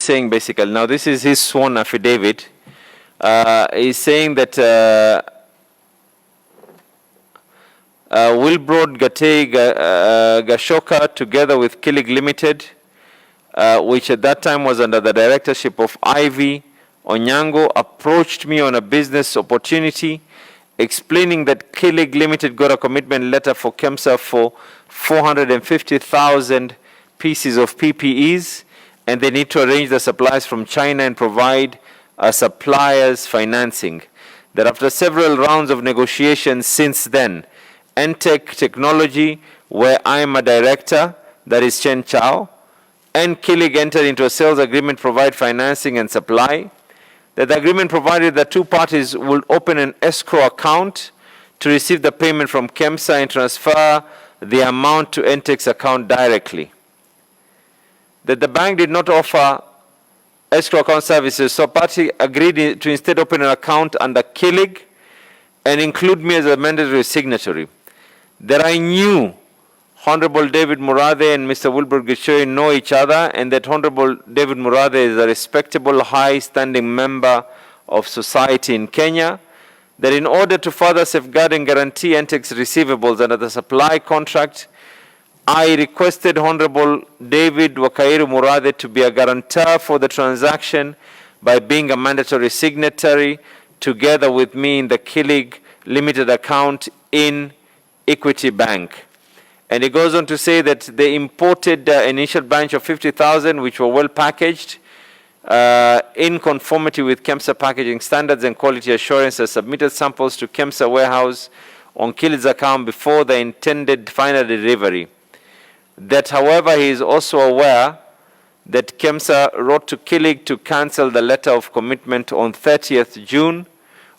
saying basically, now this is his sworn affidavit. He's saying that Wilbrod Gatei Gashoka, together with Kilig Limited, which at that time was under the directorship of Ivy Onyango, approached me on a business opportunity, explaining that Kilig Limited got a commitment letter for Kemsa for 450,000 pieces of PPEs, and they need to arrange the supplies from China and provide suppliers financing. That after several rounds of negotiations since then, Entech Technology, where I am a director, that is Chen Chao, and Kilig entered into a sales agreement to provide financing and supply. That the agreement provided that two parties would open an escrow account to receive the payment from Kemsa and transfer the amount to Entech's account directly. That the bank did not offer escrow account services, so party agreed to instead open an account under Kilig and include me as a mandatory signatory. That I knew Honorable David Murathe and Mr. Wilbur Gishoy know each other, and that Honorable David Murathe is a respectable, high-standing member of society in Kenya. That in order to further safeguard and guarantee Entech's receivables under the supply contract, I requested Honorable David Wakairu Murathe to be a guarantor for the transaction by being a mandatory signatory together with me in the Kilig Limited account in Equity Bank. And he goes on to say that they imported the initial batch of 50,000, which were well packaged in conformity with Kemsa packaging standards and quality assurance, and submitted samples to Kemsa warehouse on Kilig's account before the intended final delivery. That, however, he is also aware that Kemsa wrote to Kilig to cancel the letter of commitment on 30th June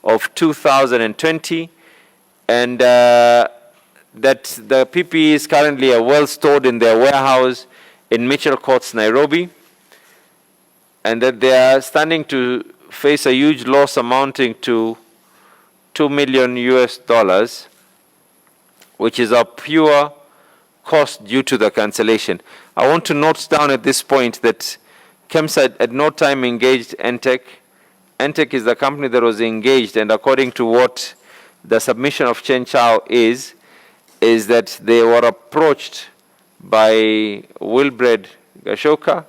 of 2020, and that the PPEs currently are well stored in their warehouse in Mitchell Courts, Nairobi, and that they are standing to face a huge loss amounting to $2 million US, which is a pure cost due to the cancellation. I want to note down at this point that Kemsa at no time engaged Entech. Entech is the company that was engaged, and according to what the submission of Chen Chao is that they were approached by Wilbred Gashoka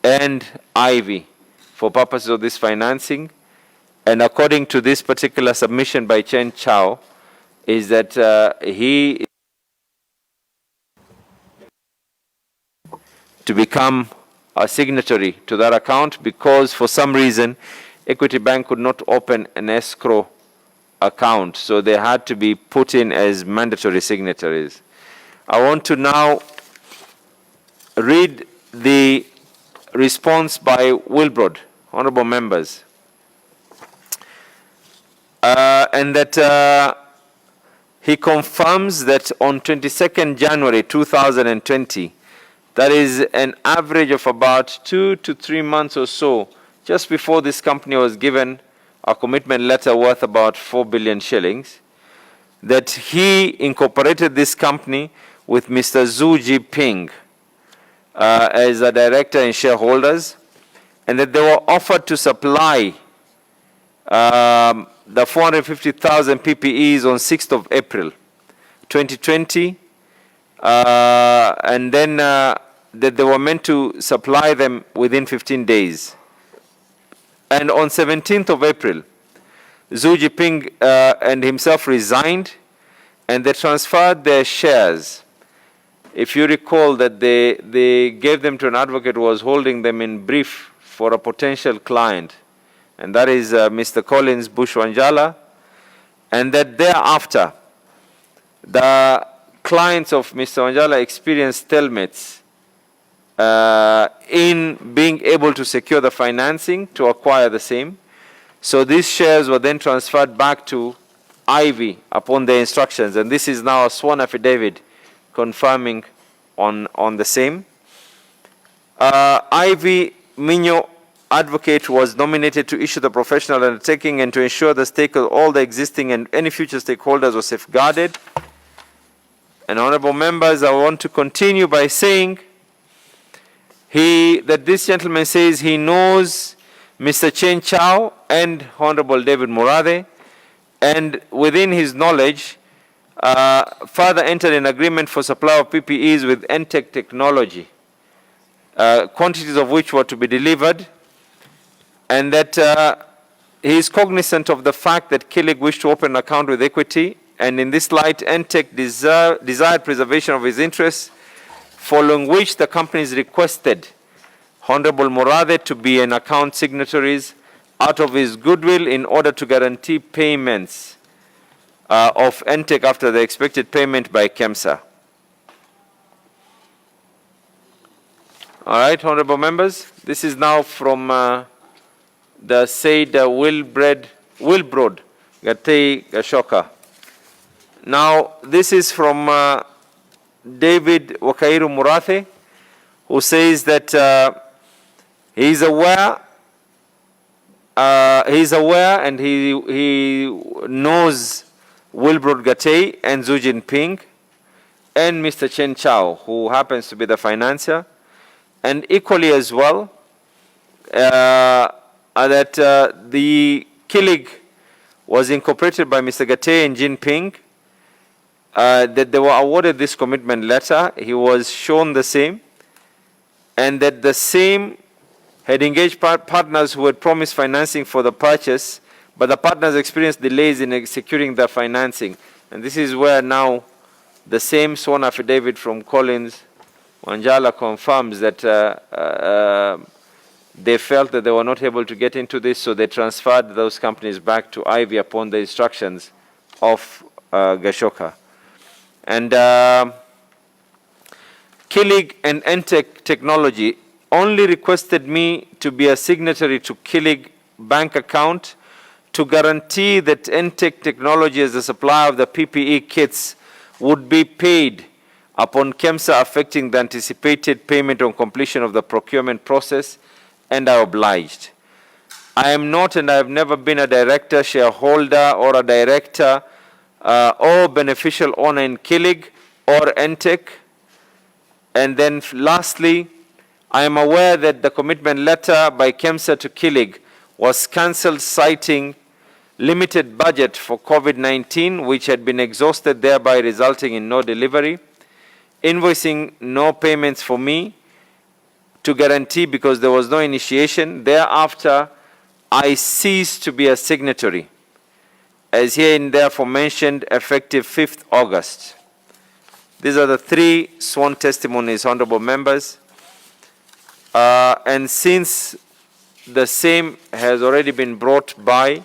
and Ivy for purposes of this financing. And according to this particular submission by Chen Chao, is that he to become a signatory to that account, because for some reason Equity Bank could not open an escrow account, so they had to be put in as mandatory signatories. I want to now read the response by Wilbrod, honorable members, and that he confirms that on 22nd January 2020, that is an average of about 2 to 3 months or so, just before this company was given a commitment letter worth about 4 billion shillings, that he incorporated this company with Mr. Zhu Jiping as a director and shareholders, and that they were offered to supply the 450,000 PPEs on 6th of April 2020, and then that they were meant to supply them within 15 days. And on 17th of April, Zhu Jiping and himself resigned, and they transferred their shares. If you recall that they gave them to an advocate who was holding them in brief for a potential client, and that is Mr. Collins Bushwanjala, and that thereafter, the clients of Mr. Wanjala experienced stalemates in being able to secure the financing to acquire the same. So these shares were then transferred back to Ivy upon their instructions, and this is now a sworn affidavit confirming on the same. Ivy Minyo Advocate was nominated to issue the professional undertaking and to ensure the stake of all the existing and any future stakeholders were safeguarded. And honorable members, I want to continue by saying that this gentleman says he knows Mr. Chen Chao and Honorable David Murathe, and within his knowledge, further entered an agreement for supply of PPEs with Entech Technology, quantities of which were to be delivered, and that he is cognizant of the fact that Kilig wished to open an account with Equity, and in this light, Entech desired preservation of his interests, following which the companies requested Honorable Murathe to be an account signatories out of his goodwill in order to guarantee payments of Entech after the expected payment by Kemsa. All right, honorable members, this is now from the said Wilbrod Gatei Gashoka. Now, this is from David Wakairu Murathe, who says that he is aware and he knows Wilbrod Gatei and Xu Jinping and Mr. Chen Chao, who happens to be the financier, and equally as well that the Kilig was incorporated by Mr. Gatei and Jinping, that they were awarded this commitment letter. He was shown the same, and that the same had engaged partners who had promised financing for the purchase, but the partners experienced delays in securing the financing. And this is where now the same sworn affidavit from Collins Wanjala confirms that they felt that they were not able to get into this, so they transferred those companies back to Ivy upon the instructions of Gashoka. And Kilig and Entech Technology only requested me to be a signatory to Kilig bank account to guarantee that Entech Technology, as the supplier of the PPE kits, would be paid upon Kemsa affecting the anticipated payment on completion of the procurement process, and I obliged. I am not, and I have never been, a director, shareholder, or a director or beneficial owner in Kilig or Entech. And then lastly, I am aware that the commitment letter by Kemsa to Kilig was cancelled, citing limited budget for COVID-19, which had been exhausted, thereby resulting in no delivery, invoicing no payments for me to guarantee because there was no initiation. Thereafter, I ceased to be a signatory, as here and therefore mentioned, effective 5th August. These are the three sworn testimonies, honorable members. And since the same has already been brought by,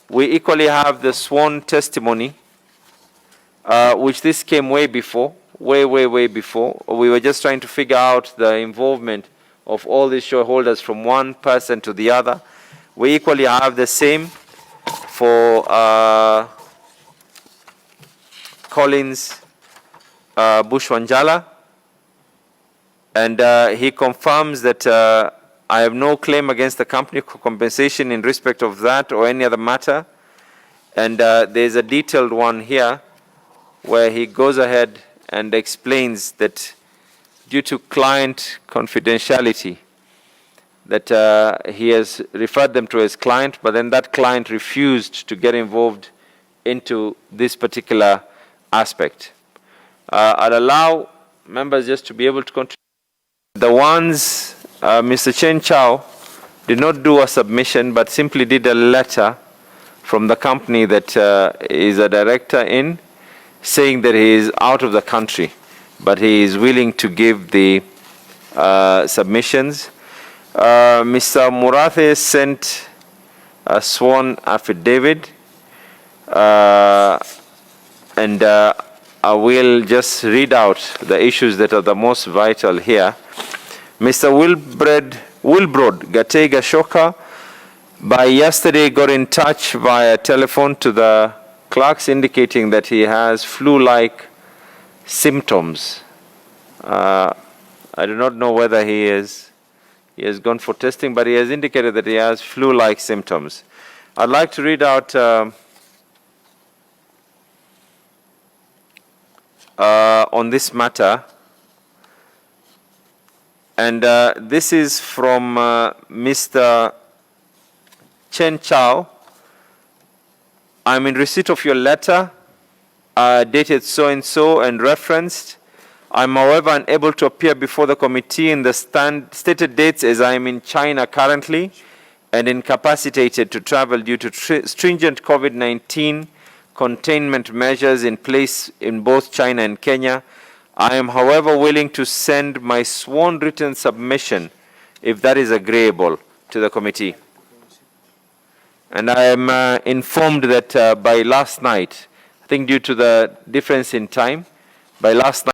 we equally have the sworn testimony, which this came way before, way before. We were just trying to figure out the involvement of all these shareholders from one person to the other. We equally have the same for Collins Bushwanjala, and he confirms that I have no claim against the company for compensation in respect of that or any other matter. And there's a detailed one here where he goes ahead and explains that due to client confidentiality, that he has referred them to his client, but then that client refused to get involved into this particular aspect. I'll allow members just to be able to contribute. The ones, Mr. Chen Chao did not do a submission, but simply did a letter from the company that is a director in, saying that he is out of the country, but he is willing to give the submissions. Mr. Murathe sent a sworn affidavit, and I will just read out the issues that are the most vital here. Mr. Wilbrod Gatei Gashoka by yesterday got in touch via telephone to the clerks indicating that he has flu-like symptoms. I do not know whether he has gone for testing, but he has indicated that he has flu-like symptoms. I'd like to read out on this matter And this is from Mr. Chen Chao. I'm in receipt of your letter dated so-and-so and referenced. I'm, however, unable to appear before the committee in the stated dates as I am in China currently and incapacitated to travel due to stringent COVID-19 containment measures in place in both China and Kenya. I am, however, willing to send my sworn written submission if that is agreeable to the committee. And I am informed that by last night, I think due to the difference in time, by last night,